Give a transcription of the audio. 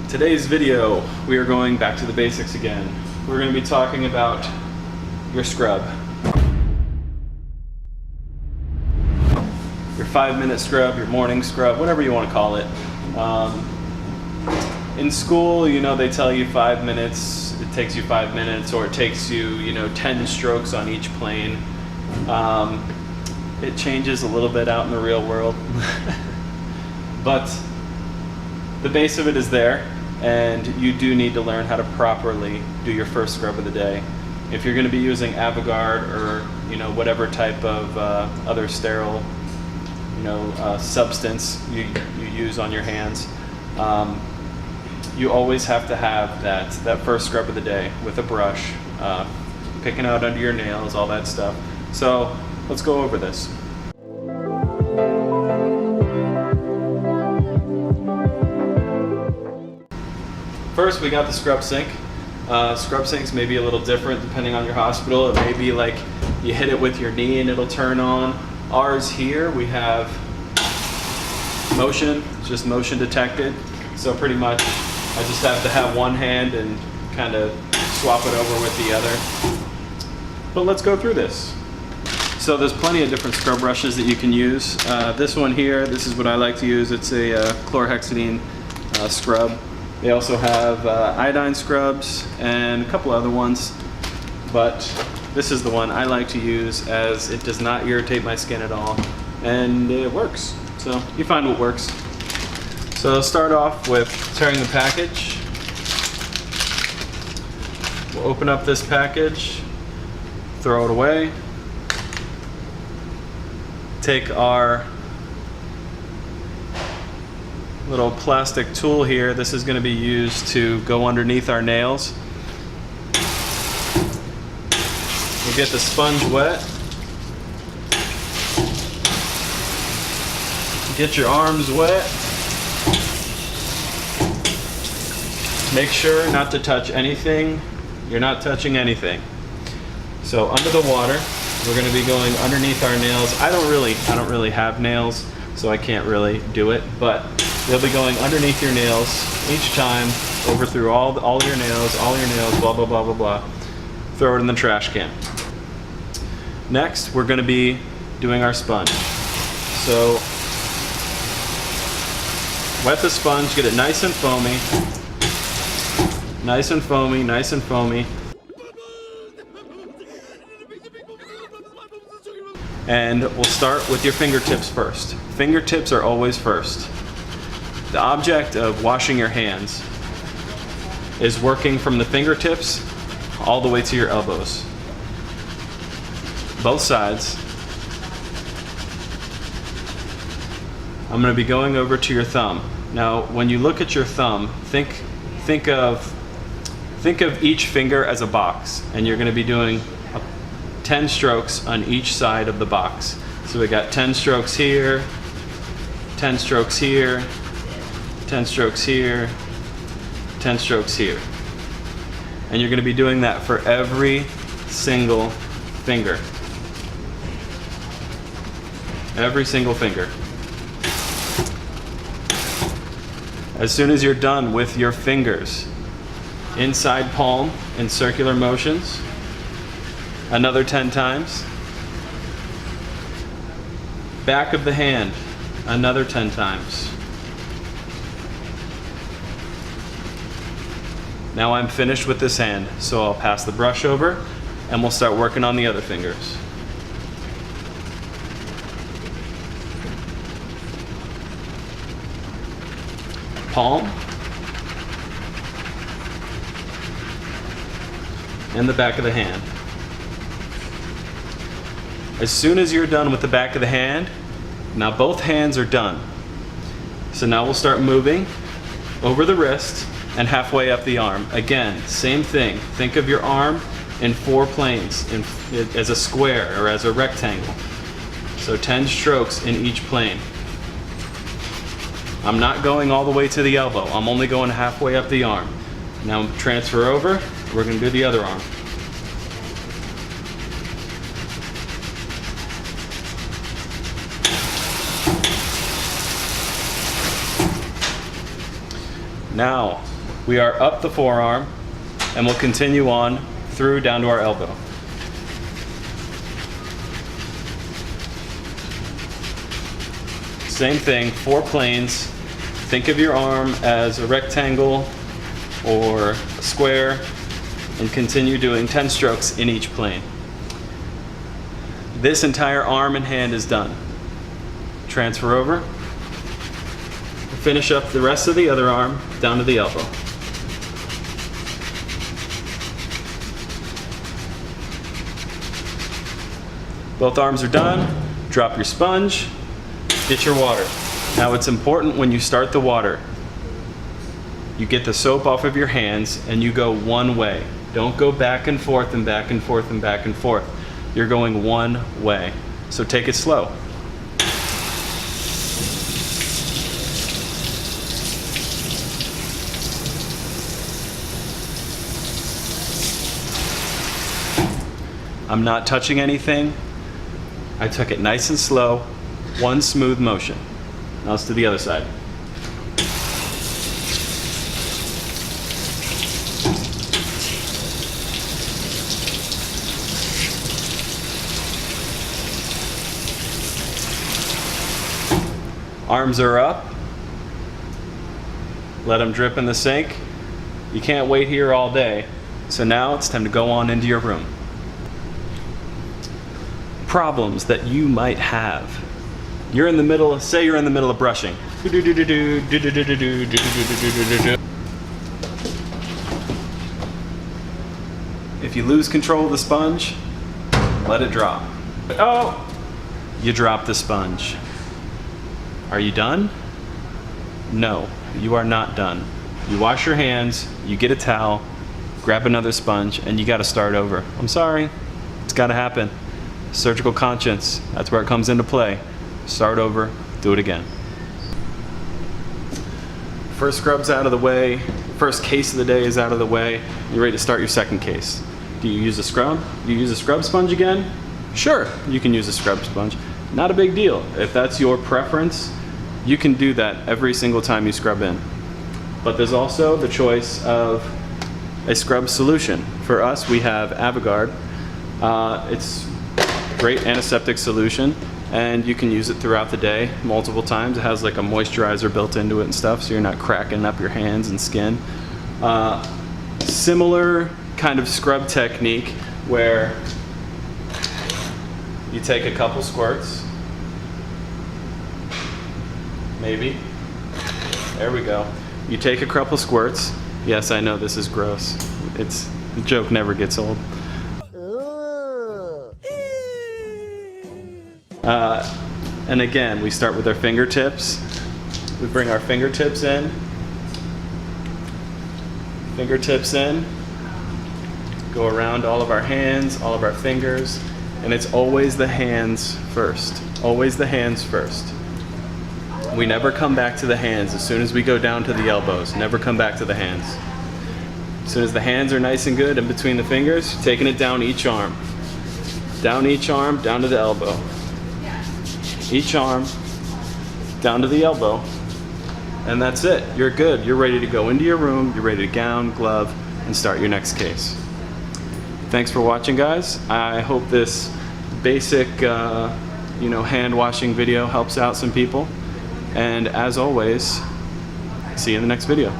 Today's video, we are going back to the basics again. We're going to be talking about your scrub. Your 5-minute scrub, your morning scrub, whatever you want to call it. In school, you know, they tell you 5 minutes, it takes you 5 minutes, or it takes you, 10 strokes on each plane. It changes a little bit out in the real world. But the base of it is there. And you do need to learn how to properly do your first scrub of the day. If you're going to be using Avogard or whatever type of other sterile substance you use on your hands, you always have to have that first scrub of the day with a brush, picking out under your nails, all that stuff. So let's go over this. First, we got the scrub sink. Scrub sinks may be a little different depending on your hospital. It may be like you hit it with your knee and it'll turn on. Ours here, we have motion, just motion detected. So pretty much, I just have to have one hand and kind of swap it over with the other. But let's go through this. So there's plenty of different scrub brushes that you can use. This one here, this is what I like to use. It's a chlorhexidine scrub. They also have iodine scrubs and a couple other ones, but this is the one I like to use as it does not irritate my skin at all, and it works. So you find what works. So start off with tearing the package. We'll open up this package, throw it away, take our little plastic tool here. This is going to be used to go underneath our nails. We'll get the sponge wet. Get your arms wet. Make sure not to touch anything. You're not touching anything. So under the water, we're going to be going underneath our nails. I don't really have nails, so I can't really do it, but they'll be going underneath your nails each time, over through all your nails, blah, blah, blah, blah, blah. Throw it in the trash can. Next, we're going to be doing our sponge. So, wet the sponge, get it nice and foamy. Nice and foamy, nice and foamy. And we'll start with your fingertips first. Fingertips are always first. The object of washing your hands is working from the fingertips all the way to your elbows. Both sides. I'm going to be going over to your thumb. Now, when you look at your thumb, think of each finger as a box, and you're going to be doing 10 strokes on each side of the box. So we got 10 strokes here, 10 strokes here, 10 strokes here, 10 strokes here. And you're going to be doing that for every single finger. Every single finger. As soon as you're done with your fingers, inside palm in circular motions, another 10 times. Back of the hand, another 10 times. Now I'm finished with this hand, so I'll pass the brush over and we'll start working on the other fingers. Palm and the back of the hand. As soon as you're done with the back of the hand, now both hands are done. So now we'll start moving over the wrist and halfway up the arm. Again, same thing. Think of your arm in 4 planes, as a square or as a rectangle. So 10 strokes in each plane. I'm not going all the way to the elbow. I'm only going halfway up the arm. Now transfer over. We're going to do the other arm. Now, We are up the forearm, and we'll continue on through down to our elbow. Same thing, 4 planes. Think of your arm as a rectangle or a square, and continue doing 10 strokes in each plane. This entire arm and hand is done. Transfer over. Finish up the rest of the other arm down to the elbow. Both arms are done. Drop your sponge. Get your water. Now it's important when you start the water, you get the soap off of your hands and you go one way. Don't go back and forth and back and forth and back and forth. You're going one way. So take it slow. I'm not touching anything. I took it nice and slow, one smooth motion. Now let's do the other side. Arms are up. Let them drip in the sink. You can't wait here all day. So now it's time to go on into your room. Problems that you might have. You're in the middle of, say you're in the middle of brushing. If you lose control of the sponge, let it drop. Oh! You drop the sponge. Are you done? No, you are not done. You wash your hands, you get a towel, grab another sponge, and you gotta start over. I'm sorry, it's gotta happen. Surgical conscience, that's where it comes into play. Start over, do it again. First scrub's out of the way, first case of the day is out of the way. You're ready to start your second case. Do you use a scrub? Do you use a scrub sponge again? Sure, you can use a scrub sponge. Not a big deal. If that's your preference, you can do that every single time you scrub in. But there's also the choice of a scrub solution. For us, we have Avogard. It's a great antiseptic solution, and you can use it throughout the day multiple times. It has like a moisturizer built into it and stuff, so you're not cracking up your hands and skin. Similar kind of scrub technique where you take a couple squirts, maybe. There we go. You take a couple squirts. Yes, I know this is gross. The joke never gets old. And again, we start with our fingertips. We bring our fingertips in. Fingertips in. Go around all of our hands, all of our fingers. And it's always the hands first. Always the hands first. We never come back to the hands. As soon as we go down to the elbows, never come back to the hands. As soon as the hands are nice and good in between the fingers, taking it down each arm. Down each arm, down to the elbow. Each arm, down to the elbow. And that's it. You're good. You're ready to go into your room. You're ready to gown, glove, and start your next case. Thanks for watching, guys. I hope this basic hand washing video helps out some people. And as always, see you in the next video.